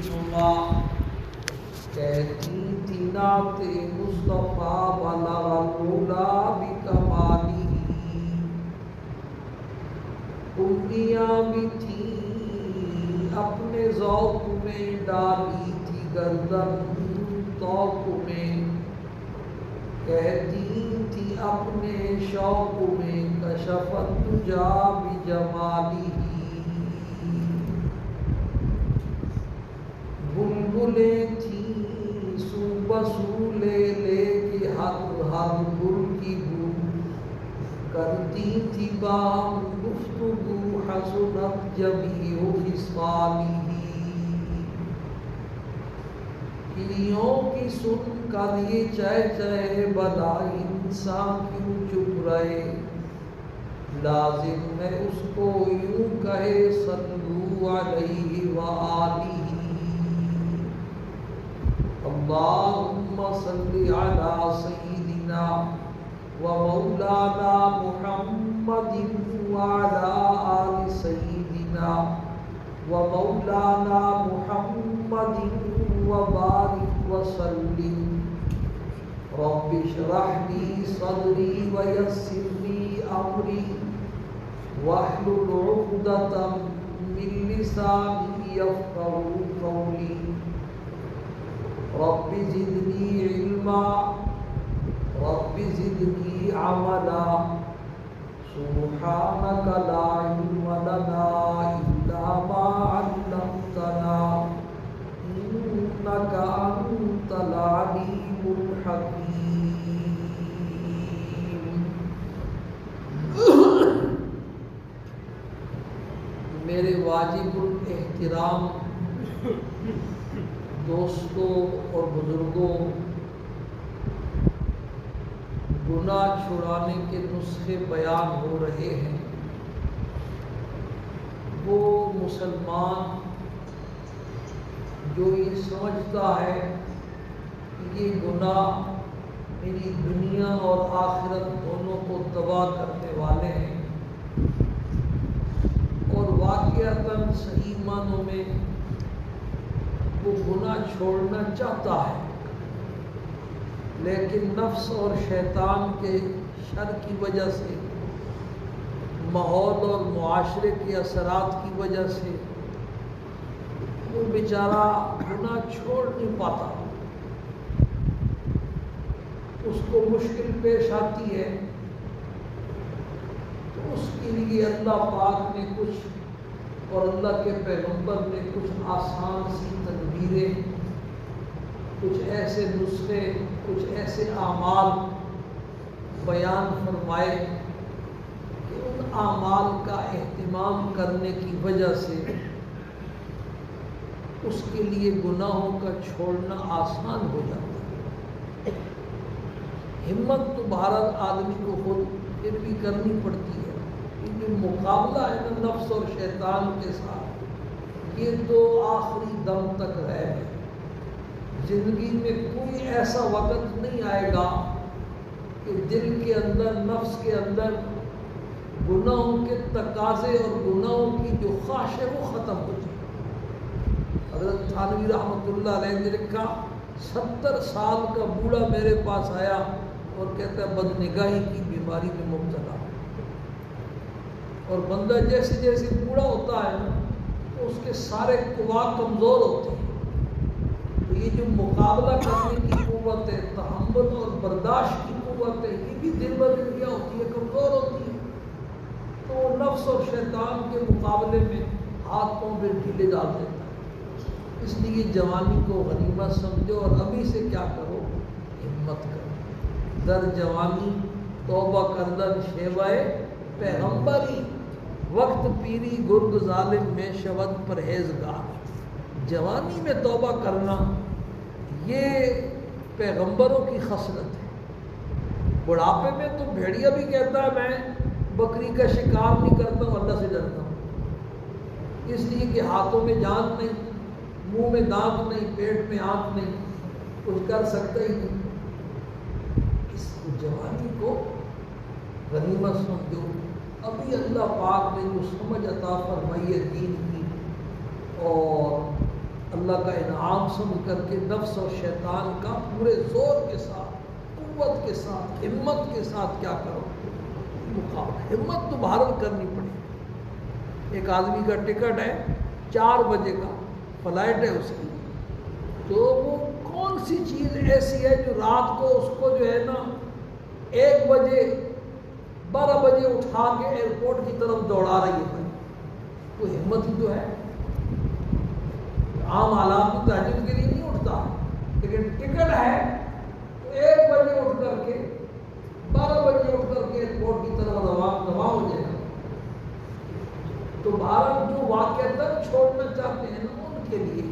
نما کہتی تھی نعت مصطفیٰ بلغ العلا بکمالہ، امنیاں بھی تھی اپنے ذوق میں ڈالی تھی گردن توق میں، کہتی تھی اپنے شوق میں کشفت تجا بجمالہ، بلبلیں تھیں سو بسو لے لے کے ہر گل کی بو، کرتی تھی بام گفتگو حسنت جمیع خصالہ، کلیوں کی سن کر یہ چہ چہ بدا انسان کیوں چپ رہے، لازم ہے اس کو یوں کہے صلو علیہ وآلہ، اللہم صلی علی سیدنا و مولانا محمد وعلی آل سیدنا و مولانا محمد وبارک وسلم، رب اشرح لی صدری ویسر لی امری واحلل عقدۃ من لسانی یفقہوا قولی، رب زدنی علما رب زدنی عملا سبحانک لا علم لنا الا ما علمتنا انک انت العلیم الحکیم۔ میرے واجب الاحترام دوستوں اور بزرگوں، گناہ چھڑانے کے نسخے بیان ہو رہے ہیں۔ وہ مسلمان جو یہ سمجھتا ہے کہ یہ گناہ میری دنیا اور آخرت دونوں کو تباہ کرنے والے ہیں، اور واقعتاً صحیح معنوں میں وہ گناہ چھوڑنا چاہتا ہے، لیکن نفس اور شیطان کے شر کی وجہ سے، ماحول اور معاشرے کے اثرات کی وجہ سے وہ بیچارہ گناہ چھوڑ نہیں پاتا، اس کو مشکل پیش آتی ہے، تو اس کے لیے اللہ پاک نے کچھ اور اللہ کے پیغمبر نے کچھ آسان سی تدبیریں، کچھ ایسے نسخے، کچھ ایسے اعمال بیان فرمائے کہ ان اعمال کا اہتمام کرنے کی وجہ سے اس کے لیے گناہوں کا چھوڑنا آسان ہو جاتا ہے۔ ہمت تو بہرحال آدمی کو خود پھر بھی کرنی پڑتی ہے، کیونکہ مقابلہ ہے نا نفس اور شیطان کے ساتھ، یہ تو آخری دم تک رہے گا۔ زندگی میں کوئی ایسا وقت نہیں آئے گا کہ دل کے اندر، نفس کے اندر گناہوں کے تقاضے اور گناہوں کی جو خواہش ہے وہ ختم ہو جائے۔ حضرت تھانوی رحمۃ اللہ علیہ نے لکھا، 70 سال کا بوڑھا میرے پاس آیا اور کہتا ہے بدنگاہی کی بیماری میں مبتلا، اور بندہ جیسے جیسے بوڑھا ہوتا ہے نا تو اس کے سارے قوا کمزور ہوتے ہیں، تو یہ جو مقابلہ کرنے کی قوت ہے، تحمل اور برداشت کی قوت ہے، یہ بھی دن بدن کیا ہوتی ہے، کمزور ہوتی ہے، تو وہ نفس اور شیطان کے مقابلے میں ہاتھ پاؤں پہ ڈھیلے ڈال دیتا ہے۔ اس لیے جوانی کو غنیمت سمجھو اور ابھی سے کیا کرو، ہمت کرو۔ در جوانی توبہ کردن شیوائے پیغمبری، وقت پیری گرگ ظالم میں شود پرہیزگار۔ جوانی میں توبہ کرنا یہ پیغمبروں کی خصلت ہے۔ بڑھاپے میں تو بھیڑیا بھی کہتا ہے میں بکری کا شکار نہیں کرتا ہوں، اللہ سے ڈرتا ہوں، اس لیے کہ ہاتھوں میں جان نہیں، منہ میں دانت نہیں، پیٹ میں آنکھ نہیں، کچھ کر سکتا ہی نہیں۔ اس جوانی کو غنیمت سمجھو، ابھی اللہ پاک نے جو سمجھ عطا فرمائی ہے دین کی، اور اللہ کا انعام سمجھ کر کے نفس اور شیطان کا پورے زور کے ساتھ، قوت کے ساتھ، ہمت کے ساتھ کیا کرو مقابلہ۔ ہمت تو بہرحال کرنی پڑے گی۔ ایک آدمی کا ٹکٹ ہے 4 بجے کا فلائٹ ہے اس کی، تو وہ کون سی چیز ایسی ہے جو رات کو اس کو جو ہے نا 1 بجے 12 بجے اٹھا کے ایئرپورٹ کی طرف دوڑا رہی ہے؟ کوئی ہمت ہی تو ہے۔ عام حالات میں تہجد کے لیے نہیں اٹھتا، لیکن ٹکٹ ہے تو 1 بجے اٹھ کر کے 12 بجے اٹھ کر کے ایئرپورٹ کی طرف رواں ہو جائے گا۔ تو بھارت جو واقعہ چھوڑنا چاہتے ہیں نا، ان کے لیے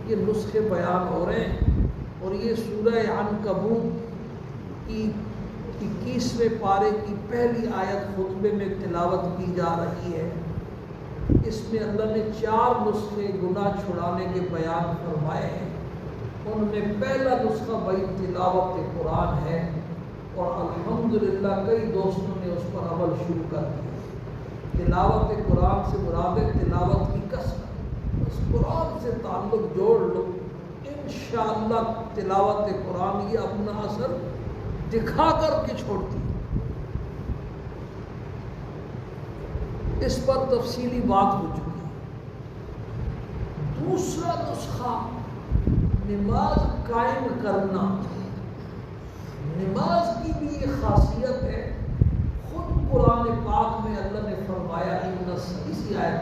یہ نسخے بیان ہو رہے ہیں۔ اور یہ سورہ عنکبوت کی 21ویں پارے کی پہلی آیت خطبے میں تلاوت کی جا رہی ہے۔ اس میں اللہ نے 4 نسخے گناہ چھڑانے کے بیان فرمائے ہیں۔ ان میں پہلا نسخہ بھائی تلاوت قرآن ہے، اور الحمدللہ کئی دوستوں نے اس پر عمل شروع کر دیا۔ تلاوت قرآن سے مراد ہے تلاوت کی کثرت، اس قرآن سے تعلق جوڑ لو، انشاءاللہ تلاوت قرآن یہ اپنا اثر دکھا کر کے چھوڑتی ہے۔ اس پر تفصیلی بات ہو چکی ہے۔ دوسرا نسخہ نماز قائم کرنا۔ نماز کی بھی یہ خاصیت ہے، خود قرآن پاک میں اللہ نے فرمایا اسی آیت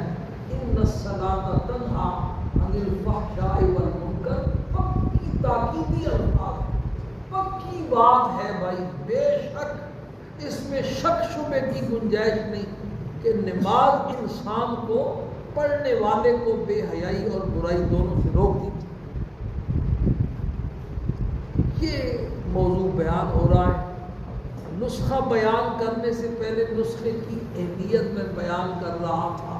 ان الصلاۃ تنہی عن الفحشاء والمنکر، پکی تاکیدی الفاظ، پکی بات ہے بھائی، بے شک اس میں شک شبے کی گنجائش نہیں کہ نماز انسان کو، پڑھنے والے کو بے حیائی اور برائی دونوں سے روک دیتی۔ یہ موضوع بیان ہو رہا ہے۔ نسخہ بیان کرنے سے پہلے نسخے کی اہمیت میں بیان کر رہا تھا۔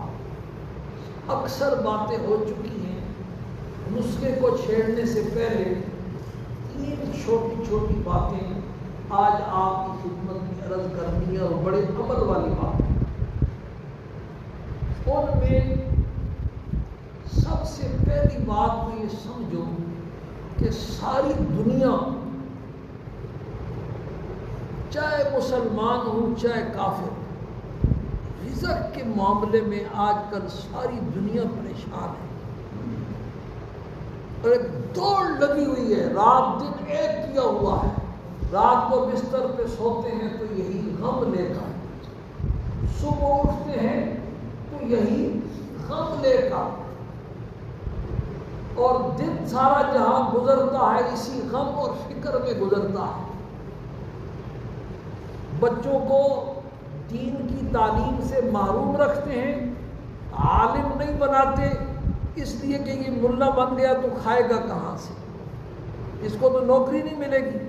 اکثر باتیں ہو چکی ہیں، نسخے کو چھیڑنے سے پہلے 3 چھوٹی چھوٹی باتیں آج آپ کی خدمت میں عرض کرنی ہے، اور بڑے عمل والی باتیں۔ ان میں سب سے پہلی بات تو یہ سمجھو کہ ساری دنیا، چاہے مسلمان ہو چاہے کافر، رزق کے معاملے میں آج کل ساری دنیا پریشان ہے، اور ایک دوڑ لگی ہوئی ہے، رات دن ایک کیا ہوا ہے۔ رات کو بستر پہ سوتے ہیں تو یہی غم لے کر، صبح اٹھتے ہیں تو یہی غم لے کر، اور دن سارا جہاں گزرتا ہے اسی غم اور فکر میں گزرتا ہے۔ بچوں کو دین کی تعلیم سے محروم رکھتے ہیں، عالم نہیں بناتے، اس لیے کہ یہ ملا بن گیا تو کھائے گا کہاں سے، اس کو تو نوکری نہیں ملے گی،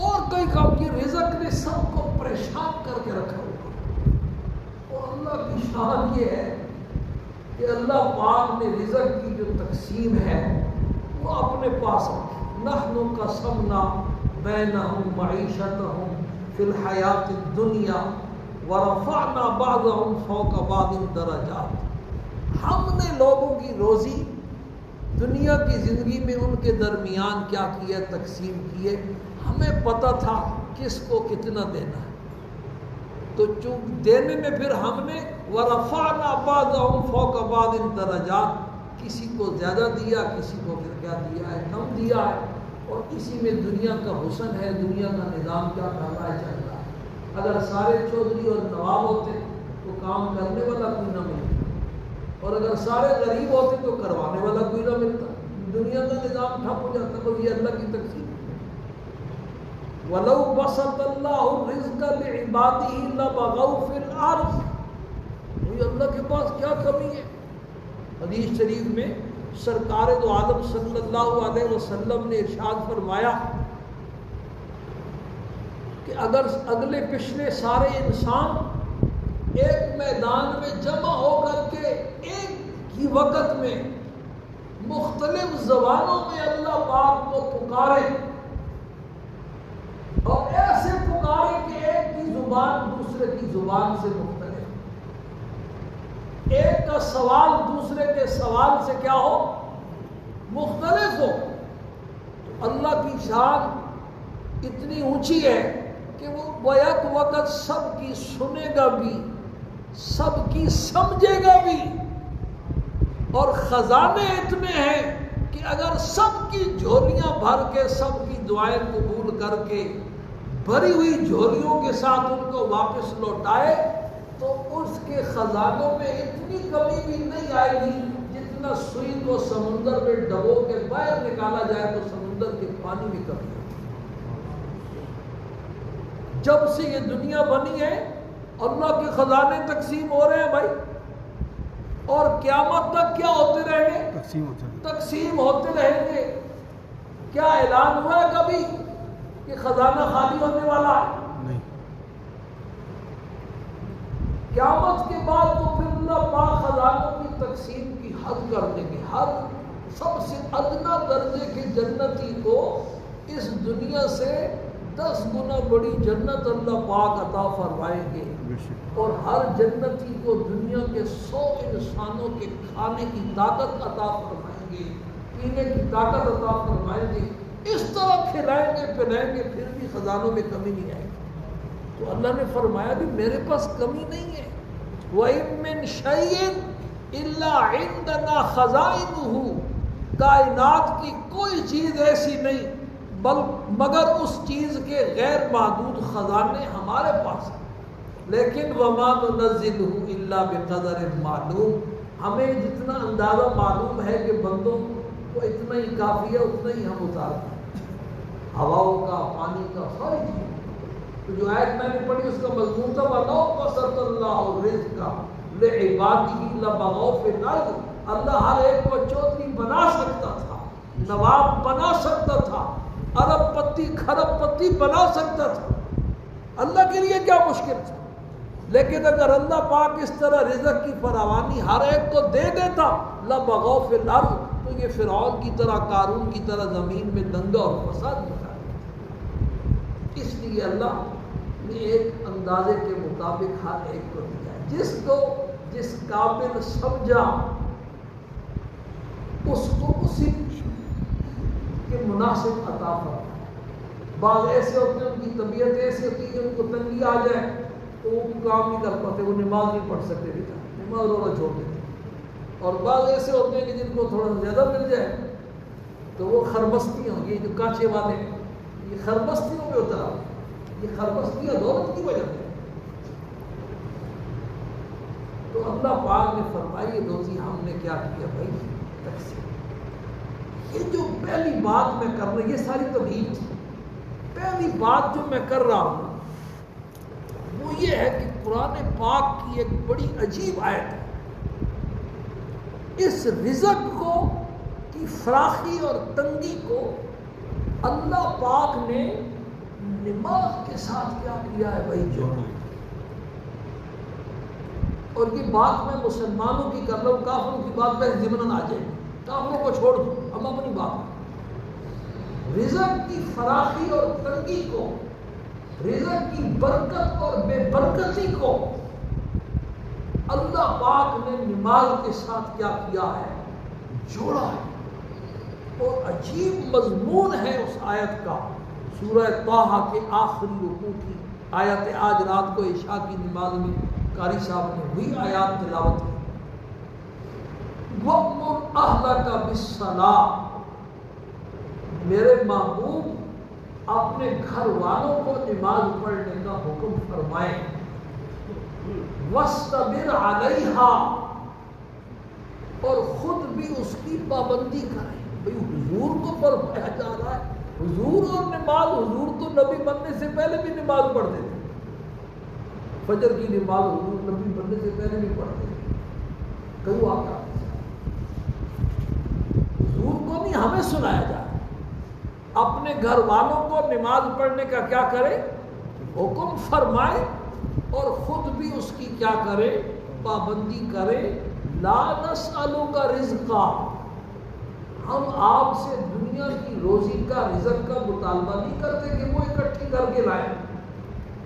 اور کئی کام کی رزق نے سب کو پریشان کر کے رکھا ہوا۔ اور اللہ کی شان یہ ہے کہ اللہ پاک نے رزق کی جو تقسیم ہے وہ اپنے پاس رکھی۔ نحن قسمنا بینہم معیشتہم فی الحیات الدنیا ورفعنا بعضہم فوق بعض درجات۔ ہم نے لوگوں کی روزی دنیا کی زندگی میں ان کے درمیان کیا کیا، تقسیم کیے۔ ہمیں پتہ تھا کس کو کتنا دینا ہے، تو چونکہ دینے میں پھر ہم نے ورفعنا بعضہم فوق بعض درجات، کسی کو زیادہ دیا، کسی کو پھر کیا دیا ہے، کم دیا ہے۔ اور اسی میں دنیا کا حسن ہے، دنیا کا نظام کیا کر رہا ہے، چل رہا ہے۔ اگر سارے چودھری اور نواب ہوتے تو کام کرنے والا کوئی نہ ملتا، اور اگر سارے غریب ہوتے تو کروانے والا کوئی نہ ملتا، دنیا کا نظام ٹھپ ہو جاتا۔ تو یہ اللہ کی تقسیم۔ وَلَوْ بَسَطَ اللَّهُ الرِّزْقَ لِعِبَادِهِ لَبَغَوْا فِي الْأَرْضِ۔ یہ اللہ کے پاس کیا کمی ہے؟ حدیث شریف میں سرکار دو عالم صلی اللہ علیہ وسلم نے ارشاد فرمایا کہ اگر اگلے پچھلے سارے انسان ایک میدان میں جمع ہو کر کے ایک ہی وقت میں مختلف زبانوں میں اللہ پاک کو پکارے، اور ایسے پکارے کہ ایک کی زبان دوسرے کی زبان سے مختلف، ایک کا سوال دوسرے کے سوال سے کیا ہو؟ مختلف ہو. اللہ کی شان اتنی اونچی ہے کہ وہ بیک وقت سب کی سنے گا بھی، سب کی سمجھے گا بھی، اور خزانے اتنے ہیں کہ اگر سب کی جھولیاں بھر کے سب کی دعائیں قبول کر کے بھری ہوئی جھولیوں کے ساتھ ان کو واپس لوٹائے تو اس کے خزانوں میں اتنی کمی بھی نہیں آئے گی جتنا سوئی کو سمندر میں ڈبو کے باہر نکالا جائے تو سمندر کے پانی میں کمی ہے. جب سے یہ دنیا بنی ہے اللہ کے خزانے تقسیم ہو رہے ہیں بھائی، اور قیامت تک کیا ہوتے رہیں گے؟ تقسیم ہوتے رہیں گے. کیا اعلان ہوا ہے کبھی کہ خزانہ خالی ہونے والا ہے؟ نہیں. قیامت کے بعد تو پھر اللہ پاک خزانوں کی تقسیم کی حد کر دیں گے. ہر سب سے ادنا درجے کے جنتی کو اس دنیا سے 10 گنا بڑی جنت اللہ پاک عطا فرمائیں گے، اور ہر جنتی کو دنیا کے 100 انسانوں کے کھانے کی طاقت عطا فرمائیں گے، پینے کی طاقت عطا فرمائیں گے. اس طرح کھلائیں گے پلائیں گے پھر بھی خزانوں میں کمی نہیں آئے گی. تو اللہ نے فرمایا کہ میرے پاس کمی نہیں ہے. وَإِن مِّن شَيْءٍ إِلَّا عِندَنَا خَزَائِنُهُ، کائنات کی کوئی چیز ایسی نہیں مگر اس چیز کے غیر محدود خزانے ہمارے پاس ہیں. لیکن وَمَا نُنَزِّلُهُ إِلَّا بِقَدَرٍ مَعْلُومٍ، ہمیں جتنا اندازہ معلوم ہے کہ بندوں کو اتنا ہی کافی ہے اتنا ہی ہم اتارتے ہیں. ہواؤں کا، پانی کا، ساری چیز. تو جو آیت میں نے پڑھی اس کا مضمون تھا وَلَوْ بَسَطَ اللَّهُ الرِّزْقَ لِعِبَادِهِ لَبَغَوْا فِي الْأَرْضِ، اللہ ہر ایک کو چودھری بنا سکتا تھا، نواب بنا سکتا تھا، ارب پتی کھرب پتی بنا سکتا تھا. اللہ کے لیے کیا مشکل تھا؟ لیکن اگر اللہ پاک اس طرح رزق کی فراوانی ہر ایک کو دے دیتا لَبَغَوْا فِي الْأَرْضِ، تو یہ فرعون کی طرح، قارون کی طرح زمین میں دنگا اور فساد مچا دیتا. اس لیے اللہ نے ایک اندازے کے مطابق ہر ایک کو دیا ہے. جس کو جس قابل سمجھا اس کو اسی کے مناسب عطا فرمائے. بعض ایسے ہوتے ہیں ان کی طبیعت ایسی ہوتی ہے کہ ان کو تنگی آ جائے تو وہ کام نہیں کر پاتے، وہ نماز نہیں پڑھ سکتے، نماز رونا چھوڑ دیتے. اور بعض ایسے ہوتے ہیں کہ جن کو تھوڑا زیادہ مل جائے تو وہ خرمستیاں، یہ جو کانچے والے ہیں یہ خرمستیوں میں اترا، یہ خرمستیاں دولت کی وجہ سے. تو اللہ پاک نے فرمائی روزی ہم نے کیا کیا بھائی؟ تقسیم. یہ جو پہلی بات میں کر رہا ہوں یہ ساری تمہید تھی. پہلی بات جو میں کر رہا ہوں وہ یہ ہے کہ قرآن پاک کی ایک بڑی عجیب آیت ہے. اس رزق کو کی فراخی اور تنگی کو اللہ پاک نے نماز کے ساتھ کیا کیا ہے بھائی جوڑا. اور یہ بات میں مسلمانوں کی کر رہا ہوں، کافروں کی بات میں ضمن آ جائے گی. کافروں کو چھوڑ دو، ہم اپنی بات. رزق کی فراخی اور تنگی کو، رزق کی برکت اور بے برکتی کو اللہ پاک نے نماز کے ساتھ کیا کیا ہے؟ جوڑا ہے. اور عجیب مضمون ہے اس آیت کا. سورہ طٰہٰ کے آخری رکوع کی آیت، آج رات کو عشاء کی نماز میں قاری صاحب نے وہی آیات تلاوت کی. وَأْمُرْ أَهْلَكَ بِالصَّلَاةِ، میرے محبوب اپنے گھر والوں کو نماز پڑھنے کا حکم فرمائیں. وَاسْتَبِرْ عَلَيْهَا، اور خود بھی اس کی پابندی کریں. بھئی حضور کو فرمایا جا رہا ہے، حضور اور نماز. حضور تو نبی بننے سے پہلے بھی نماز پڑھتے تھے. فجر کی نماز حضور نبی بننے سے پہلے بھی پڑھتے تھے. کیوں واقعہ حضور کو نہیں ہمیں سنایا جا رہا. اپنے گھر والوں کو نماز پڑھنے کا کیا کرے؟ حکم فرمائے، اور خود بھی اس کی کیا کرے؟ پابندی کرے. لا نسألک رزقا، ہم آپ سے دنیا کی روزی کا، رزق کا مطالبہ نہیں کرتے کہ وہ اکٹھی کر کے لائیں.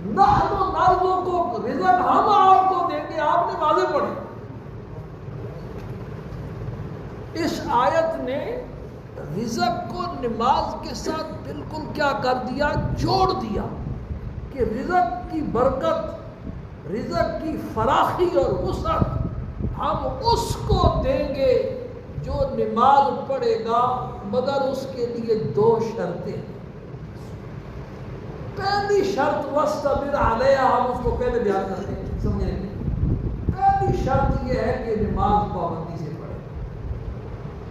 نحن نرزقک، رزق ہم آپ کو دیں گے، آپ نمازیں پڑھیں. اس آیت نے رزق کو نماز کے ساتھ بالکل کیا کر دیا، جوڑ دیا کہ رزق کی برکت، رزق کی فراخی اور وسعت ہم اس کو دیں گے جو نماز پڑھے گا، مگر اس کے لیے 2 شرطیں ہیں۔ پہلی شرط وَاسْتَبِرْ عَلَيْهَا، ہم اس کو پہلے بیان کرتے ہیں، سمجھیں گے۔ پہلی شرط یہ ہے کہ نماز پابندی سے پڑھے،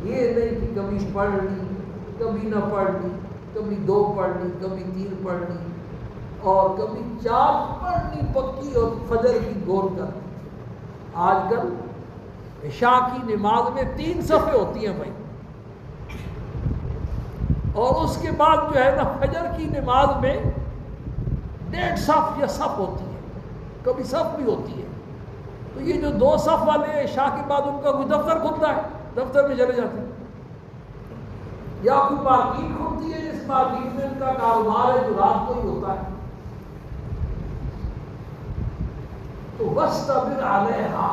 یہ نہیں کہ کبھی پڑھ لی، کبھی نہ پڑھ لی، کبھی 2 پڑھ لی، کبھی 3 پڑھ لی، اور کبھی 4 پڑھ لی پکی اور فجر کی گول کر لی۔ آج کل عشاء کی نماز میں 3 صفیں ہوتی ہیں بھائی، اور اس کے بعد جو ہے نا فجر کی نماز میں 1.5 صف یا صف ہوتی ہے، کبھی صف بھی ہوتی ہے۔ تو یہ جو 2 صف والے ہیں عشاء کے بعد ان کا کوئی دفتر کھلتا ہے، دفتر میں چلے جاتے ہیں، یا کوئی مارکیٹ کھلتی ہے جس مارکیٹ میں ان کا کاروبار ہے جو رات کو ہی ہوتا ہے۔ تو وَاسْتَبِرْ عَلَيْهَا،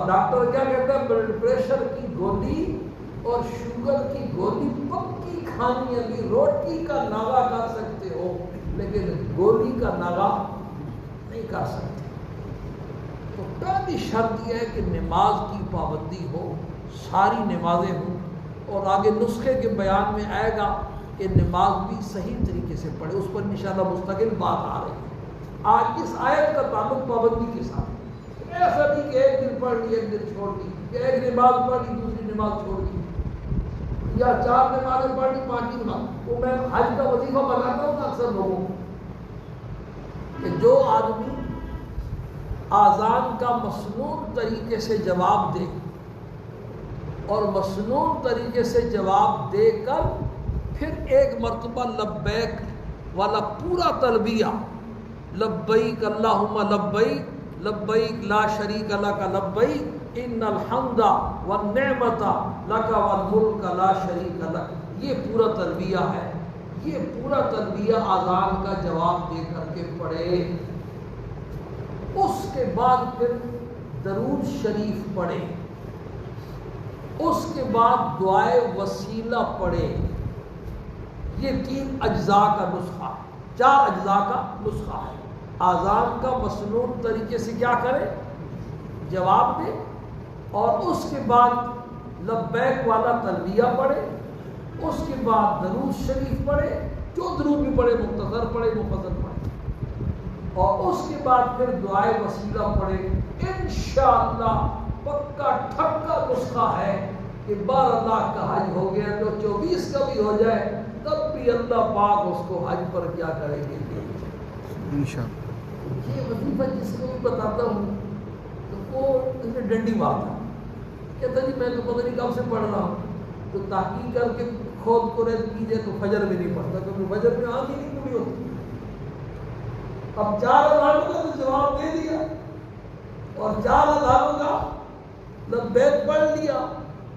ڈاکٹر کیا کہتا ہے، بلڈ پریشر کی گولی اور شوگر کی گولی پکی کھانی ہے، ابھی روٹی کا ناغہ کر سکتے ہو لیکن گولی کا ناغہ نہیں کر سکتے۔ تو پہلی شرط یہ ہے کہ نماز کی پابندی ہو، ساری نمازیں ہوں، اور آگے نسخے کے بیان میں آئے گا کہ نماز بھی صحیح طریقے سے پڑھے، اس پر انشاءاللہ مستقل بات آ رہی ہے۔ آج اس آیت کا تعلق پابندی کے ساتھ، ایسا نہیں کہ ایک دن پڑھ لی ایک دن چھوڑ دی، کہ ایک نماز پڑھ لی دوسری نماز چھوڑ دی، یا 4 نمازیں پڑھ لی 5 نماز۔ وہ میں حج کا وظیفہ بتاتا ہوں نا اکثر لوگوں کو کہ جو آدمی آذان کا مسنون طریقے سے جواب دے اور مسنون طریقے سے جواب دے کر پھر ایک مرتبہ لبیک والا پورا تلبیہ، لبیک اللہم لبیک لبیک لا شریک لک لبیک ان الحمد والنعمت لک والملک لا شریک لک، یہ پورا تلبیہ ہے، یہ پورا تلبیہ آذان کا جواب دے کر کے پڑھے۔ اس کے بعد پھر درود شریف پڑھے، اس کے بعد دعائے وسیلہ پڑھے۔ یہ 3 اجزاء کا نسخہ، 4 اجزاء کا نسخہ ہے۔ آذان کا مسنون طریقے سے کیا کرے، جواب دے، اور اس کے بعد لبیک والا تلبیہ پڑھے، اس کے بعد درود شریف پڑھے، جو درود بھی پڑھے، مختصر پڑھے مفصل پڑھے، اور اس کے بعد پھر دعائے وسیلہ پڑھے۔ انشاءاللہ پکا ٹھکا نسخہ ہے کہ 12 لاکھ کا حج ہو گیا تو 24 کا بھی ہو جائے تب بھی اللہ پاک اس کو حج پر کیا کریں گے انشاءاللہ۔ یہ وظیفہ جس کو بھی بتاتا ہوں تو وہ اسے ڈنڈی مارتا کہتا جی میں تو پتہ نہیں کب سے پڑھ رہا ہوں، تو تحقیق کر کے کھود کو ریز کیجیے تو فجر میں نہیں پڑھتا، کیونکہ فجر میں آنکھ ہی نہیں کھلی ہوتی۔ اب 4 اذانوں کا تو جواب دے دیا اور 4 اذانوں کا لبیک پڑھ لیا،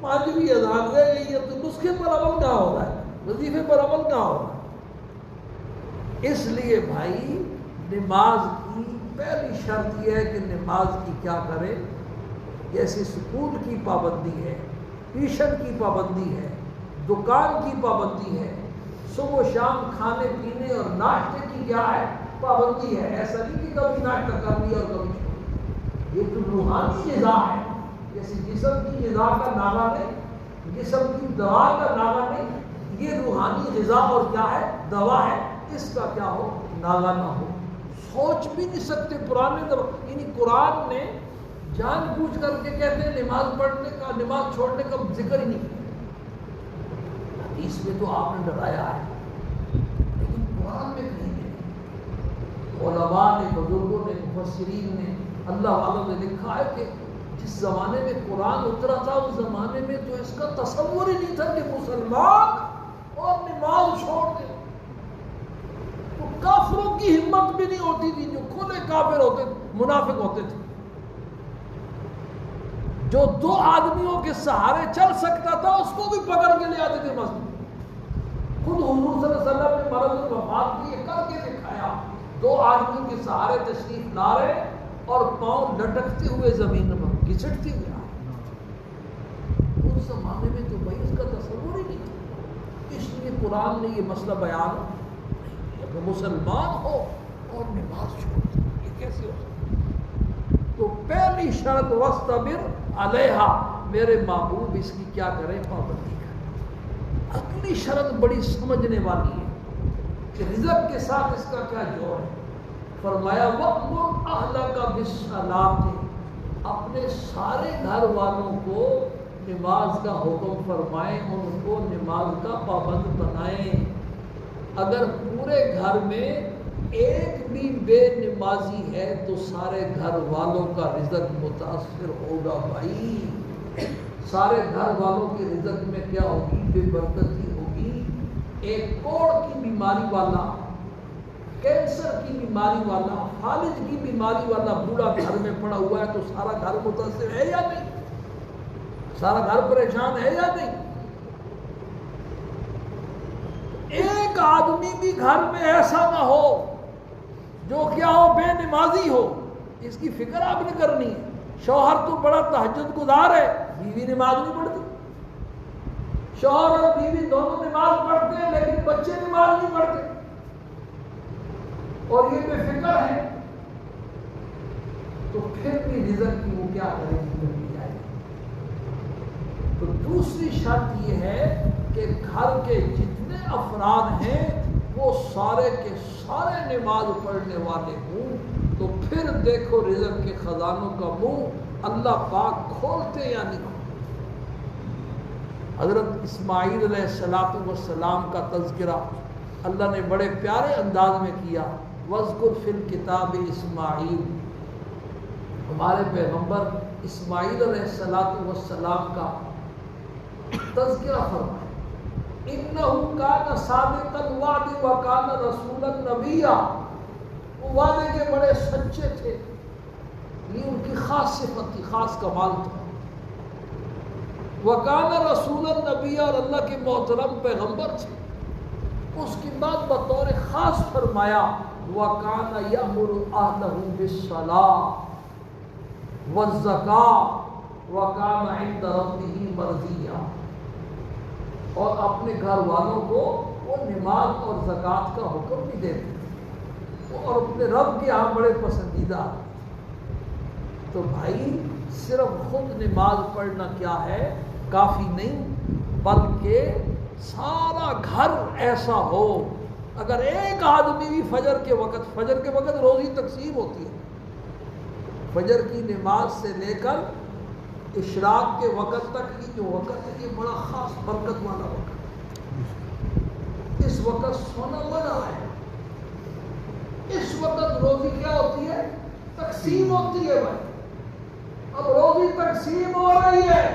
5ویں اذان رہ گئی ہے، تو نسخے پر عمل کہاں ہو رہا ہے، وظیفے پر عمل کہاں ہو رہا ہے۔ اس لیے بھائی نماز کی پہلی شرط یہ ہے کہ نماز کی کیا کرے، جیسے سکول کی پابندی ہے، ٹیوشن کی پابندی ہے، دکان کی پابندی ہے، صبح و شام کھانے پینے اور ناشتے کی کیا ہے، پابندی ہے۔ ایسا نہیں کہ کبھی ناشتہ کر لیا اور کبھی چھوڑ دیا، یہ تو روحانی غذا ہے، جیسے جسم کی غذا کا ناغہ نہیں، جسم کی دوا کا ناغہ نہیں، یہ روحانی غذا اور کیا ہے، دوا ہے، اس کا کیا ہو، ناغہ نہ ہو۔ سوچ بھی نہیں سکتے پرانے یعنی قرآن نے جان بوجھ کر کے کہتے ہیں نماز پڑھنے کا، نماز چھوڑنے کا ذکر ہی نہیں کیا۔ حدیث میں تو آپ نے ڈرایا ہے لیکن قرآن میں کہیں نہیں۔ علماء نے، بزرگوں نے، مفسرین نے، اللہ والوں نے لکھا ہے کہ جس زمانے میں قرآن اترا تھا اس زمانے میں تو اس کا تصور ہی نہیں تھا کہ مسلمان اور نماز چھوڑ دیں۔ تو کافروں کی ہمت بھی نہیں ہوتی تھی، جو کھلے کافر ہوتے منافق ہوتے تھے، جو 2 آدمیوں کے سہارے چل سکتا تھا اس کو بھی پکڑ کے لے آتے تھے مسجد۔ خود حضور صلی اللہ علیہ وسلم نے مرض الوفات کی یہ کر کے دکھایا، 2 آدمیوں کے سہارے تشریف لا رہے اور پاؤں لٹکتے ہوئے زمین پر گھسٹتے ہوئے آئے۔ لیے قرآن نے یہ مسئلہ بیان اگر مسلمان ہو اور نماز چھوڑ دے یہ کیسے ہو سکتا؟ تو پہلی شرط وَاسْتَبِرْ عَلَيْهَا، میرے محبوب اس کی کیا کریں؟ پابندی کریں۔ اگلی شرط بڑی سمجھنے والی ہے کہ رزق کے ساتھ اس کا کیا جوڑ ہے۔ فرمایا وَأْمُرْ أَهْلَكَ بِالصَّلَاةِ، اپنے سارے گھر والوں کو نماز کا حکم فرمائیں، ان کو نماز کا پابند بنائیں۔ اگر پورے گھر میں ایک بھی بے نمازی ہے تو سارے گھر والوں کا رزق متاثر ہوگا بھائی، سارے گھر والوں کے رزق میں کیا ہوگی؟ بے برکتی ہوگی۔ ایک کوڑ کی بیماری والا، کینسر کی بیماری والا، فالج کی بیماری والا بوڑھا گھر میں پڑا ہوا ہے تو سارا گھر متاثر ہے یا نہیں؟ سارا گھر پریشان ہے یا نہیں؟ ایک آدمی بھی گھر میں ایسا نہ ہو جو کیا ہو؟ بے نمازی ہو۔ اس کی فکر آپ نے کرنی ہے۔ شوہر تو بڑا تہجد گزار ہے، بیوی نماز نہیں پڑھتی۔ شوہر اور بیوی دونوں نماز پڑھتے ہیں لیکن بچے نماز نہیں پڑھتے اور یہ بے فکر ہے، تو پھر بھی رزق کی وہ کیا کرے گی؟ جائے گی۔ تو دوسری شرط یہ ہے کہ گھر کے جتنے افراد ہیں وہ سارے کے سارے نماز پڑھنے والے ہوں، تو پھر دیکھو رزق کے خزانوں کا منہ اللہ پاک کھولتے یا نہیں کھولتے۔ حضرت اسماعیل علیہ السلام کا تذکرہ اللہ نے بڑے پیارے انداز میں کیا۔ وَاذْكُرْ فِي الْكِتَابِ اسماعیل، ہمارے پیغمبر اسماعیل علیہ السلام کا تذکرہ فرمائے۔ إِنَّهُ كَانَ صَادِقَ الْوَعْدِ وَكَانَ رَسُولًا نَبِيًّا، وہ وعدے کے بڑے سچے تھے، یہ ان کی خاص صفت تھی، خاص کمال تھا۔ وَكَانَ رَسُولًا نَبِيًّا، اور اللہ کے محترم پیغمبر تھے۔ اس کے بعد بطور خاص فرمایا وَكَانَ يَأْمُرُ أَهْلَهُ بِالصَّلَاةِ وَالزَّكَاةِ وَكَانَ عِندَ رَبِّهِ مَرْضِيًّا، اور اپنے گھر والوں کو وہ نماز اور زکوٰۃ کا حکم بھی دیتے تھے اور اپنے رب کے یہاں بڑے پسندیدہ۔ تو بھائی صرف خود نماز پڑھنا کیا ہے؟ کافی نہیں، بلکہ سارا گھر ایسا ہو۔ اگر ایک آدمی بھی فجر کے وقت روزی تقسیم ہوتی ہے، فجر کی نماز سے لے کر اشراق کے وقت تک، یہ جو وقت ہے یہ بڑا خاص برکت والا وقت ہے۔ اس وقت سونا منع ہے، اس وقت روزی کیا ہوتی ہے؟ تقسیم ہوتی ہے بھائی۔ اب روزی تقسیم ہو رہی ہے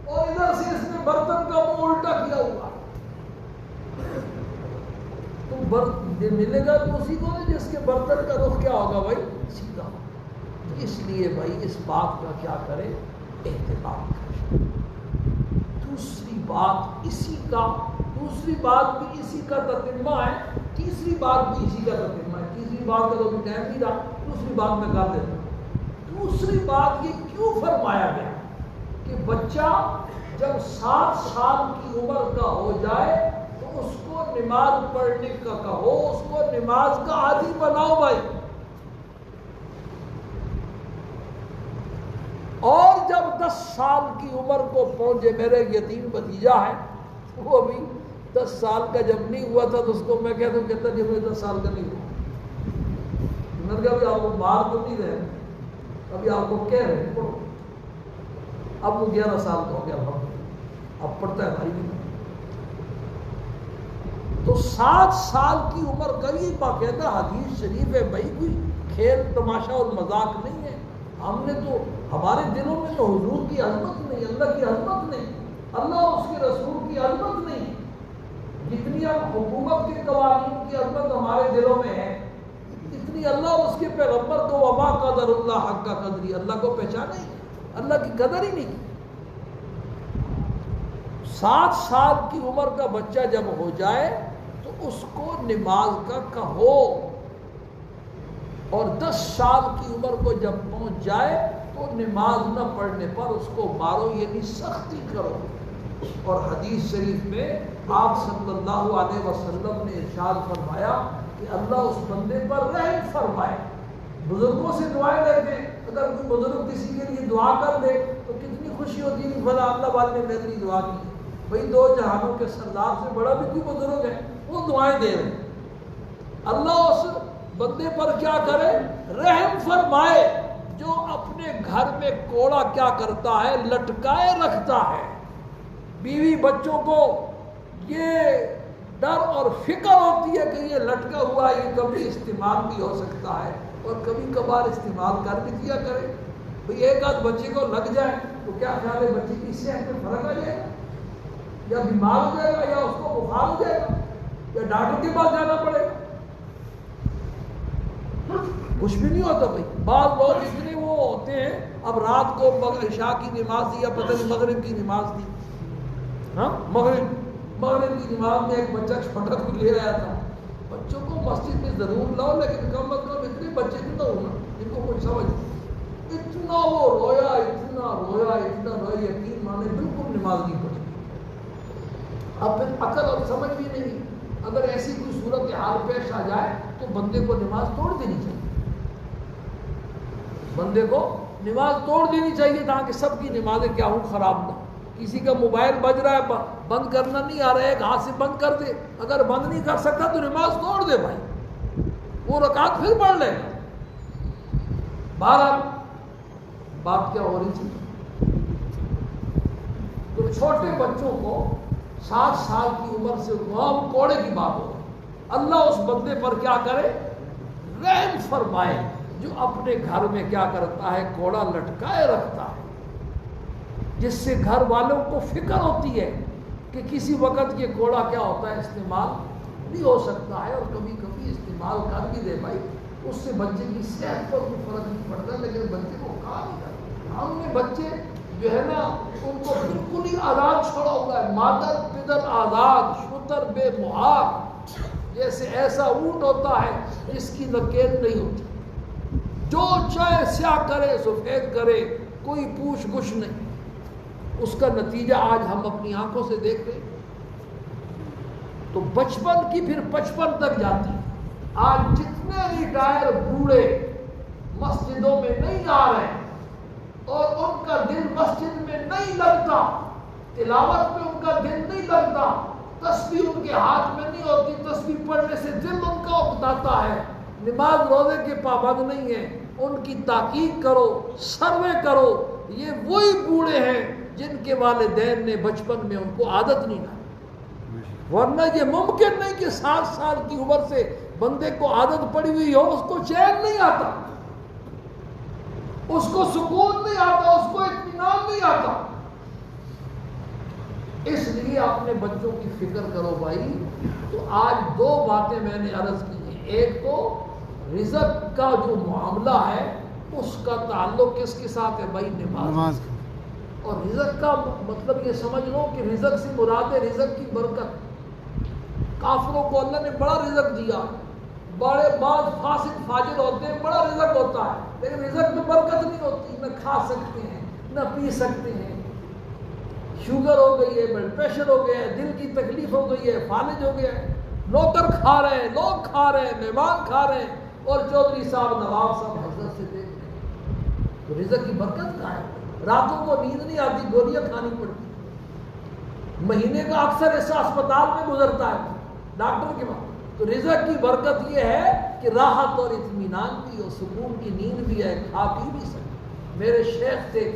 اور ادھر سے اس نے برتن کا منہ الٹا کیا ہوا، تو ملے گا تو اسی کو جس کے برتن کا رخ کیا ہوگا بھائی؟ سیدھا۔ اس لیے بھائی اس بات کا کیا کرے؟ اہتمام کرے۔ دوسری بات بھی اسی کا تتمہ ہے، تیسری بات بھی اسی کا تتمہ ہے۔ تیسری بات کا تو ٹائم نہیں رہا، دوسری بات میں کر دیتا ہوں۔ دوسری بات یہ کیوں فرمایا گیا کہ بچہ جب 7 سال کی عمر کا ہو جائے تو اس کو نماز پڑھنے کا کہو، اس کو نماز کا عادی بناؤ بھائی۔ اور جب 10 سال کی عمر کو پہنچے، میرے یتیم بھتیجا ہے، وہ ابھی 10 سال کا جب نہیں ہوا تھا تو اس کو میں کہتا ہوں، کہتا جب میں 10 سال کا نہیں ہوا، میں نے کہا ابھی آپ کو مار تو نہیں رہے، ابھی آپ کو کہہ رہے ہیں پڑھو۔ اب وہ 11 سال کا ہو گیا، اب پڑھتا ہے بھائی نہیں۔ تو 7 سال کی عمر کا یہ باقاعدہ حدیث شریف ہے بھائی، کوئی کھیل تماشا اور مذاق نہیں ہے۔ ہم نے تو ہمارے دلوں میں تو حضور کی عظمت نہیں، اللہ کی عظمت نہیں، اللہ اور اس کے رسول کی عظمت نہیں، جتنی حکومت کے قوانین کی عظمت ہمارے دلوں میں ہے، اتنی اللہ اور اس کے پیغمبر کو وما قدر اللہ حق کا قدری، اللہ کو پہچانے، اللہ کی قدر ہی نہیں کی۔ 7 سال کی عمر کا بچہ جب ہو جائے تو اس کو نماز کا کہو، اور 10 سال کی عمر کو جب پہنچ جائے تو نماز نہ پڑھنے پر اس کو مارو، یعنی سختی کرو۔ اور حدیث شریف میں آپ صلی اللہ علیہ وسلم نے ارشاد فرمایا کہ اللہ اس بندے پر رحم فرمائے. بزرگوں سے دعائیں لیتے ہیں، اگر کوئی بزرگ کسی کے لیے دعا کر دے تو کتنی خوشی ہوتی ہے کہ بھلا اللہ والے نے میرے لیے دعا کی. بھائی دو جہانوں کے سردار سے بڑا بھی کوئی بزرگ ہے، وہ دعائیں دے رہے ہیں. اللہ اس بندے پر کیا کرے؟ رحم فرمائے جو اپنے گھر میں کوڑا کیا کرتا ہے؟ لٹکائے رکھتا ہے. بیوی بچوں کو یہ ڈر اور فکر ہوتی ہے کہ یہ لٹکا ہوا یہ کبھی استعمال بھی ہو سکتا ہے اور کبھی کبھار استعمال کر بھی دیا کرے. بھئی ایک آدھ بچے کو لگ جائے تو کیا خیال ہے بچے کی صحت میں فرق آ جائے گا، یا بیمار ہو جائے گا، یا اس کو بخار ہو جائے گا، یا ڈاکٹر کے پاس جانا پڑے گا؟ کچھ بھی نہیں ہوتا. بھائی بعض لوگ اتنے وہ ہوتے ہیں، اب رات کو عشاء کی نماز دی یا پتہ نہیں مغرب کی نماز دی، ہاں مغرب کی نماز میں ایک بچہ چھوٹا کو لے آیا تھا. بچوں کو مسجد میں ضرور لاؤ لیکن کم از کم اتنے بچے بھی نہ ہونا جن کو کچھ سمجھ. اتنا وہ رویا، یقین مانے بالکل نماز نہیں پڑھی. اب پھر عقل اور سمجھ بھی نہیں. اگر ایسی کوئی صورت حال پیش آ جائے تو بندے کو نماز توڑ دینی چاہیے، بندے کو نماز توڑ دینی چاہیے تاکہ سب کی نمازیں کیا ہوں خراب نہ. کسی کا موبائل بج رہا ہے، بند کرنا نہیں آ رہا ہے، ایک ہاتھ سے بند کر دے. اگر بند نہیں کر سکتا تو نماز توڑ دے بھائی، وہ رکعت پھر پڑھ لے. بہرحال بات کیا ہو رہی تھی؟ تو چھوٹے بچوں کو 7 سال کی عمر سے ہم کوڑے کی بات ہو رہی. اللہ اس بندے پر کیا کرے؟ رحم فرمائے جو اپنے گھر میں کیا کرتا ہے؟ کوڑا لٹکائے رکھتا ہے، جس سے گھر والوں کو فکر ہوتی ہے کہ کسی وقت یہ کوڑا کیا ہوتا ہے؟ استعمال نہیں ہو سکتا ہے، اور کبھی کبھی استعمال کر بھی دے بھائی اس سے بچے کی صحت پر کوئی فرق نہیں پڑتا، لیکن بچے کو کہا نہیں کرتا. ہم نے بچے جو ہے نا ان کو بالکل ہی آزاد چھوڑا ہوا ہے. مادر پدر آزاد، شتر بے محاق. جیسے ایسا اونٹ ہوتا ہے جس کی نکیل نہیں ہوتی، جو چاہے سیاہ کرے سفید کرے، کوئی پوچھ گچھ نہیں. اس کا نتیجہ آج ہم اپنی آنکھوں سے دیکھ رہے. تو بچپن کی پھر 55 تک جاتی. آج جتنے ریٹائر بوڑھے مسجدوں میں نہیں آ رہے اور ان کا دل مسجد میں نہیں لگتا، تلاوت میں ان کا دل نہیں لگتا، تسبیح ان کے ہاتھ میں نہیں ہوتی، تسبیح پڑھنے سے دل ان کا اکتاتا ہے، نماز روزے کے پابند نہیں ہے. ان کی تحقیق کرو، سروے کرو. یہ وہی بوڑھے ہیں جن کے والدین نے بچپن میں ان کو عادت نہیں ڈالی. ورنہ یہ ممکن نہیں کہ 7 سال کی عمر سے بندے کو عادت پڑی ہوئی ہو، اس کو چین نہیں آتا، اس کو سکون نہیں آتا، اس کو اطمینان نہیں آتا. اس لیے اپنے بچوں کی فکر کرو بھائی. تو آج 2 باتیں میں نے عرض کی ہیں. ایک تو رزق کا جو معاملہ ہے اس کا تعلق کس کے ساتھ ہے بھائی؟ نماز. اور رزق کا مطلب یہ سمجھ لو کہ رزق سے مراد ہے رزق کی برکت. کافروں کو اللہ نے بڑا رزق دیا، بڑے بعض فاسق فاجر ہوتے ہیں، بڑا رزق ہوتا ہے لیکن رزق میں برکت نہیں ہوتی. نہ کھا سکتے ہیں، نہ پی سکتے ہیں. شوگر ہو گئی ہے، بلڈ پریشر ہو گیا ہے، دل کی تکلیف ہو گئی ہے، فالج ہو گیا ہے، نوکر کھا رہے ہیں، لوگ کھا رہے ہیں، مہمان کھا رہے ہیں، اور چودھری صاحب نواب صاحب حضرت سے دیکھ رہے ہیں. تو رزق کی برکت کہاں ہے؟ راتوں کو نیند نہیں آتی، گولیاں کھانی پڑتی. مہینے کا اکثر ایسا اسپتال میں گزرتا ہے ڈاکٹر کے پاس. تو رزق کی برکت یہ ہے کہ راحت اور اطمینان بھی اور سکون کی نیند بھی ہے، کھا پی بھی سکتے. میرے شیخ تھے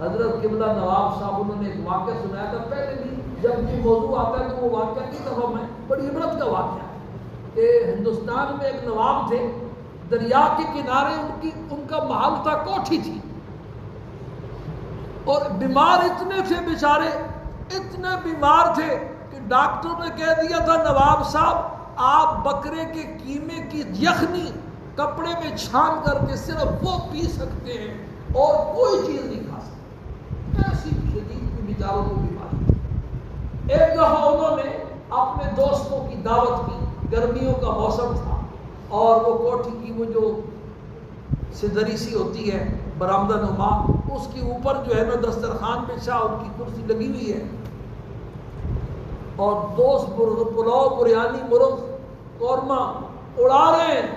حضرت قبلہ نواب صاحب، انہوں نے ایک واقعہ سنایا تھا. پہلے بھی جب یہ موضوع آتا ہے تو وہ واقعہ کی دفعہ میں بڑی عبرت کا واقعہ ہے کہ ہندوستان میں ایک نواب تھے، دریا کے کنارے ان کا محل تھا، کوٹھی تھی، اور بیمار اتنے تھے بیچارے، اتنے بیمار تھے کہ ڈاکٹر نے کہہ دیا تھا نواب صاحب آپ بکرے کے قیمے کی یخنی کپڑے میں چھان کر کے صرف وہ پی سکتے ہیں اور کوئی چیز نہیں کھا سکتے. ایسی شدید کی بیچاروں کو بیماری. ایک دفعہ انہوں نے اپنے دوستوں کی دعوت کی، گرمیوں کا موسم تھا، اور وہ کوٹھی کی وہ جو سدری سی ہوتی ہے برآمدہ نما، اس کے اوپر جو ہے نا دسترخوان بچھا، ان کی کرسی لگی ہوئی ہے. اور دوست پلاؤ بریانی مرغ قورمہ اڑا رہے ہیں،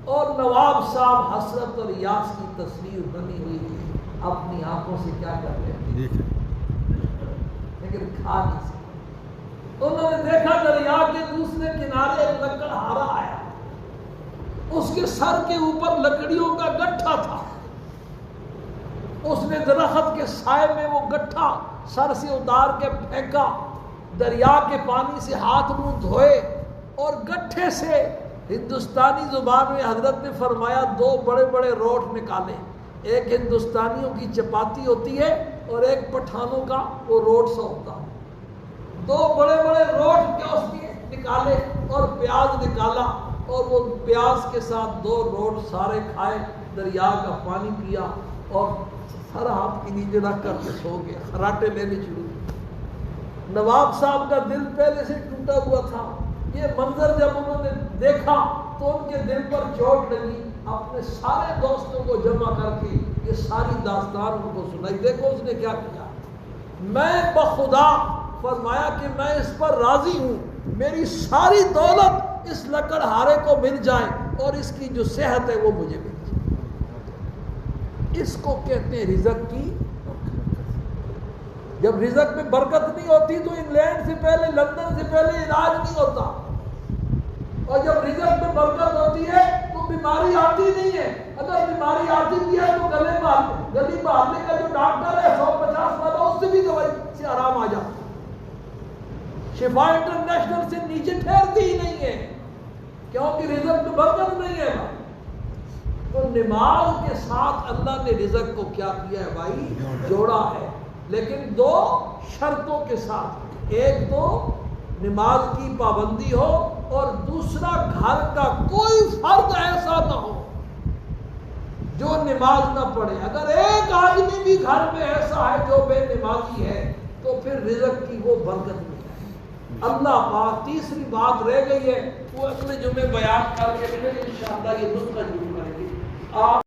اور نواب صاحب حسرت اور یاس کی تصویر بنی ہوئی ہے، اپنی آنکھوں سے کیا کر رہے ہیں لیکن کھا نہیں سکتے۔ انہوں نے دیکھا دریا کے دوسرے کنارے ایک لکڑہارا آیا، اس کے سر کے اوپر لکڑیوں کا گٹھا تھا، اس نے درخت کے سائے میں وہ گٹھا سر سے اتار کے پھینکا، دریا کے پانی سے ہاتھ منہ دھوئے اور گٹھے سے ہندوستانی زبان میں حضرت نے فرمایا 2 بڑے بڑے روٹ نکالے، ایک ہندوستانیوں کی چپاتی ہوتی ہے اور ایک پٹھانوں کا وہ روٹ سا ہوتا ہے، 2 بڑے بڑے روٹ کے اس نے نکالے اور پیاز نکالا، اور وہ پیاز کے ساتھ 2 روٹ سارے کھائے، دریا کا پانی پیا اور سر ہاتھ کے نیچے رکھ کر کے سو گیا، خراٹے لینے شروع کیے۔ نواب صاحب کا دل پہلے سے ٹوٹا ہوا تھا، یہ منظر جب انہوں نے دیکھا تو ان کے دل پر چوٹ لگی، اپنے سارے دوستوں کو جمع کر کے یہ ساری داستان ان کو سنائی۔ دیکھو اس نے کیا کیا، میں بخدا فرمایا کہ میں اس پر راضی ہوں، میری ساری دولت اس لکڑہارے کو مل جائے اور اس کی جو صحت ہے وہ مجھے مل جائے۔ اس کو کہتے ہیں رزق کی۔ جب رزق میں برکت نہیں ہوتی تو انگلینڈ سے پہلے لندن سے پہلے علاج نہیں ہوتا، اور جب رزق میں برکت ہوتی ہے تو بیماری آتی نہیں ہے۔ اگر بیماری آتی بھی ہے تو گلی مارنے کا جو ڈاکٹر ہے 150 والا، اس سے بھی دوائی سے آرام آ جاتا، شفا انٹرنیشنل سے نیچے ٹھہرتی ہی نہیں ہے، کیونکہ رزق میں برکت نہیں ہے۔ تو نماز کے ساتھ اللہ نے رزق کو کیا کیا ہے بھائی؟ جوڑا ہے، لیکن 2 شرطوں کے ساتھ، ایک تو نماز کی پابندی ہو، اور دوسرا گھر کا کوئی فرد ایسا نہ ہو جو نماز نہ پڑھے۔ اگر ایک آدمی بھی گھر میں ایسا ہے جو بے نمازی ہے تو پھر رزق کی وہ برکت نہیں ہے۔ اللہ پاک تیسری بات رہ گئی ہے، وہ اگلے جمعے بیان کر کے پھر انشاءاللہ یہ نسخہ شروع کریں گے۔ آپ